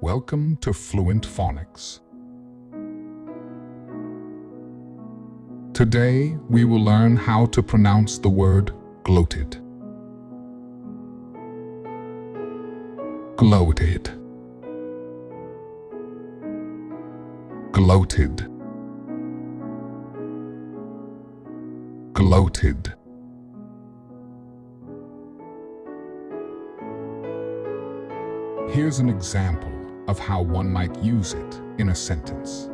Welcome to Fluent Phonics. Today, we will learn how to pronounce the word gloated. Gloated. Gloated. Gloated. Here's an example of how one might use it in a sentence.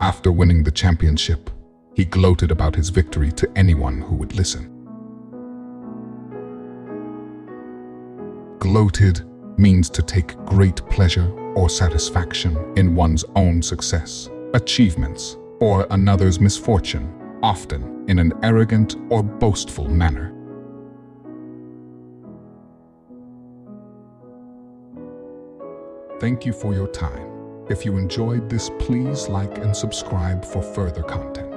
After winning the championship, he gloated about his victory to anyone who would listen. Gloated means to take great pleasure or satisfaction in one's own success, achievements, or another's misfortune, often in an arrogant or boastful manner. Thank you for your time. If you enjoyed this, please like and subscribe for further content.